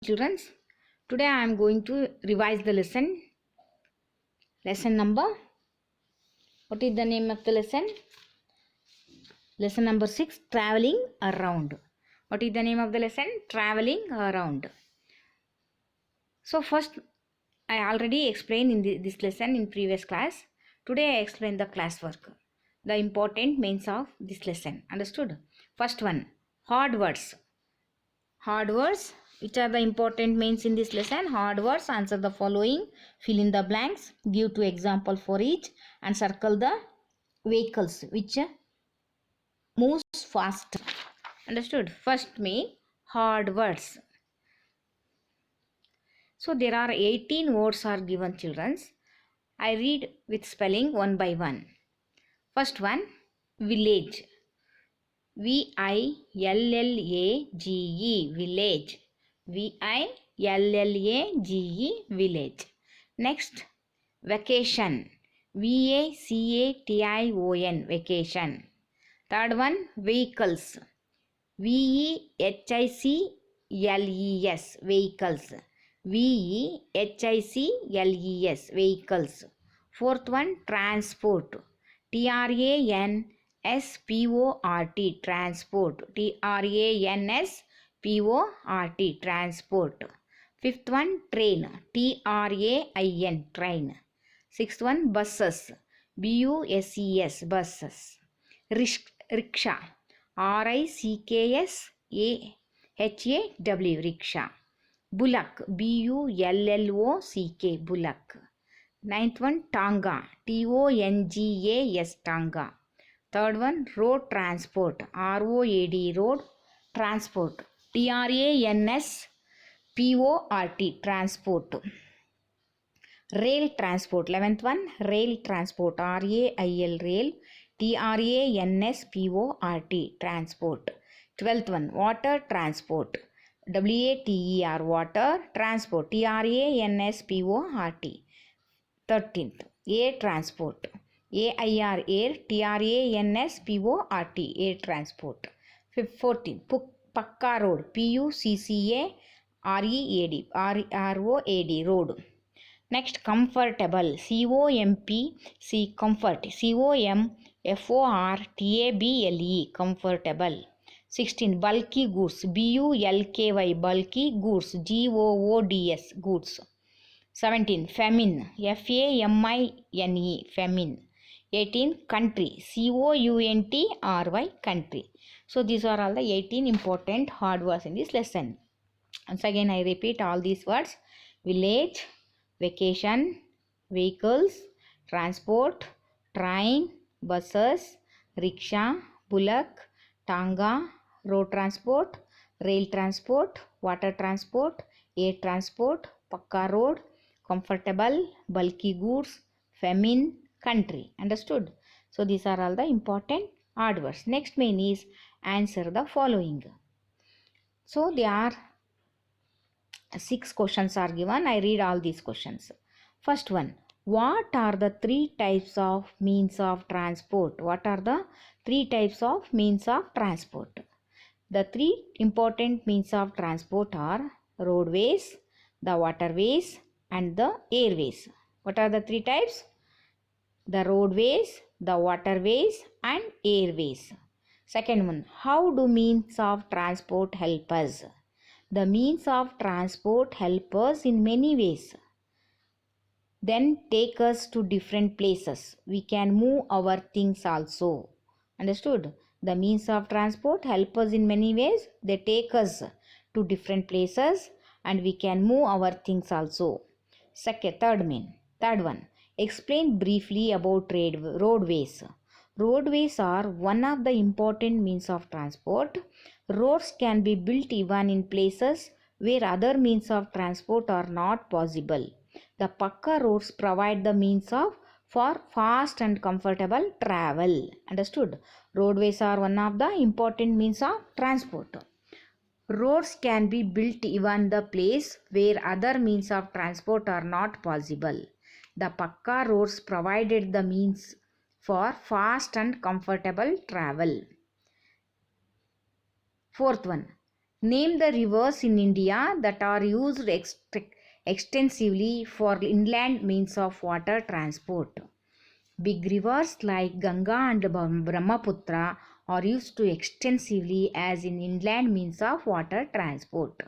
Children, today I am going to revise the lesson number. What is the name of the lesson? Lesson number 6, traveling around. What is the name of the lesson? Traveling around. So first, I already explained in this lesson in previous class. Today I explain the classwork, the important means of this lesson. Understood? First one, hard words. Hard words. Which are the important means in this lesson? Hard words. Answer the following. Fill in the blanks. Give two example for each and circle the vehicles which moves fast. Understood? First mean hard words. So there are 18 words are given, children. I read with spelling one by one. First one, village. V-I-L-L-A-G-E, village. V-I-L-L-A-G-E, village. Next, vacation. V-A-C-A-T-I-O-N, vacation. Third one, vehicles. V-E-H-I-C-L-E-S, vehicles. V-E-H-I-C-L-E-S, vehicles. Fourth one, transport. T-R-A-N-S-P-O-R-T, transport. T-R-A-N-S-P-O-R-T, transport. Fifth one, train. T-R-A-I-N, train. Sixth one, buses. B-U-S-E-S, buses. Rickshaw. R-I-C-K-S-A-H-A-W, rickshaw. Bullock. B-U-L-L-O-C-K, bullock. Ninth one, Tanga. T-O-N-G-A-S, Tanga. Third one, road transport. R-O-A-D, road transport. T-R-A-N-S-P-O-R-T, transport. Rail transport. 11th one, rail transport. R-A-I-L, rail. T-R-A-N-S-P-O-R-T, transport. 12th one, water transport. W-A-T-E-R, water transport. T-R-A-N-S-P-O-R-T. 13th, air transport. A-I-R, air. T-R-A-N-S-P-O-R-T, air transport. 14th, Pakka road. P-U-C-C-A-R-E-A-D, R-O-A-D, road. Next, comfortable. C-O-M-P-C, comfort. C-O-M-F-O-R-T-A-B-L-E, comfortable. 16, bulky goods. B-U-L-K-Y, bulky goods. G-O-O-D-S, goods. 17, famine. F-A-M-I-N-E, famine. 18, country. C-O-U-N-T-R-Y, country. So these are all the 18 important hard words in this lesson. Once again I repeat all these words. Village, vacation, vehicles, transport, train, buses, rickshaw, bullock, tanga, road transport, rail transport, water transport, air transport, pakka road, comfortable, bulky goods, famine, country. Understood? So these are all the important hard words. Next main is answer the following. So there are 6 questions are given. I read all these questions. First one, what are the 3 types of means of transport? What are the 3 types of means of transport? The 3 important means of transport are roadways, the waterways and the airways. What are the 3 types? The roadways, the waterways and airways. Second one, how do means of transport help us? The means of transport help us in many ways. Then take us to different places. We can move our things also. Understood? The means of transport help us in many ways. They take us to different places and we can move our things also. Third one. Explain briefly about roadways. Roadways are one of the important means of transport. Roads can be built even in places where other means of transport are not possible. The Pakka roads provide the means for fast and comfortable travel. Understood? Roadways are one of the important means of transport. Roads can be built even the place where other means of transport are not possible. The Pakka roads provided the means for fast and comfortable travel. Fourth one, Name the rivers in India that are used extensively for inland means of water transport. Big rivers like Ganga and Brahmaputra are used extensively as in inland means of water transport.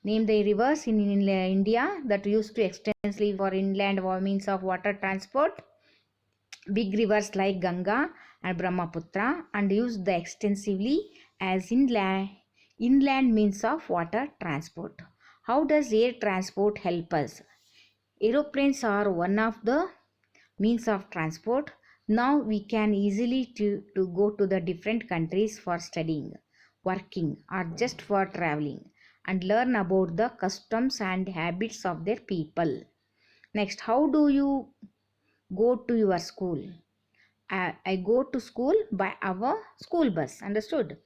Name the rivers in India that used extensively for inland means of water transport. Big rivers like Ganga and Brahmaputra and used extensively as inland means of water transport. How does air transport help us? Aeroplanes are one of the means of transport. Now we can easily to go to the different countries for studying, working or just for traveling and learn about the customs and habits of their people. Next, how do you go to your school? I go to school by our school bus. Understood?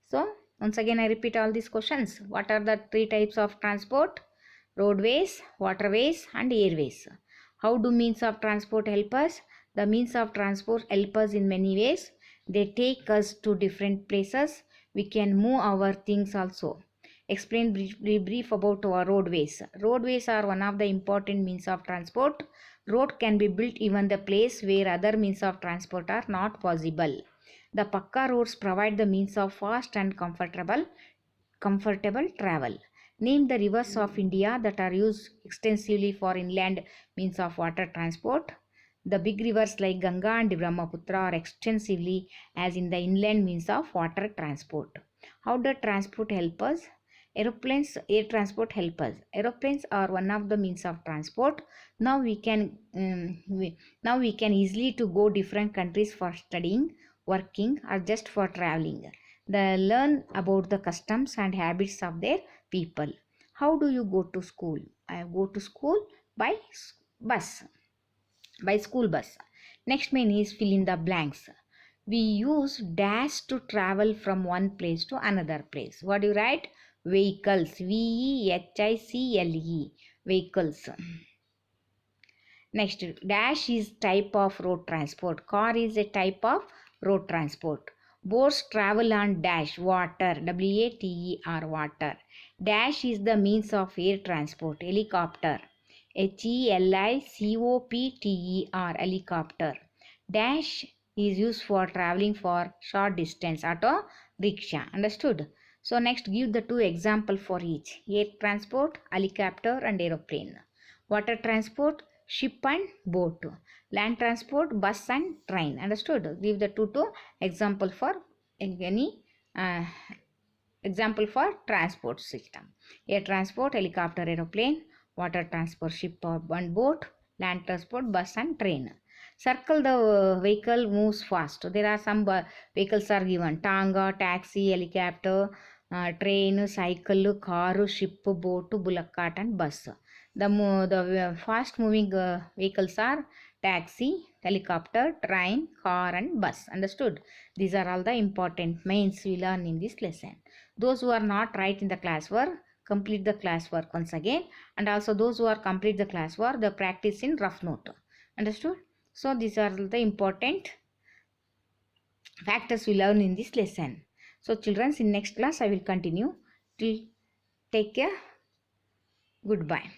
So, once again I repeat all these questions. What are the three types of transport? Roadways, waterways and airways. How do means of transport help us? The means of transport help us in many ways. They take us to different places. We can move our things also. Explain brief about our roadways. Roadways are one of the important means of transport. Road can be built even the place where other means of transport are not possible. The Pakka roads provide the means of fast and comfortable travel. Name the rivers of India that are used extensively for inland means of water transport. The big rivers like Ganga and Brahmaputra are extensively as in the inland means of water transport. How does transport help us? Aeroplanes, air transport help us. Aeroplanes are one of the means of transport. Now we can easily to go different countries for studying, working or just for traveling. They learn about the customs and habits of their people. How do you go to school? I go to school by bus, by school bus. Next main is fill in the blanks. We use dash to travel from one place to another place. What do you write? Vehicles. VEHICLE. Vehicles. Next, dash is type of road transport. Car is a type of road transport. Boats travel on dash, water, WATER, water. Dash is the means of air transport, helicopter, HELICOPTER, helicopter. Dash is used for traveling for short distance, auto, rickshaw. Understood? So next, give the two examples for each. Air transport, helicopter and aeroplane. Water transport, ship and boat. Land transport, bus and train. Understood? Give the two example for any example for transport system. Air transport, helicopter, aeroplane. Water transport, ship and boat. Land transport, bus and train. Circle the vehicle moves fast. There are some vehicles are given. Tanga, taxi, helicopter, train, cycle, car, ship, boat, bullock cart and bus. The fast moving vehicles are taxi, helicopter, train, car and bus. Understood? These are all the important mains we learn in this lesson. Those who are not right in the classwork, complete the classwork once again, and also those who are complete the classwork, the practice in rough note. Understood? So these are the important factors we learn in this lesson. So children, in next class I will continue. Till take care. Goodbye.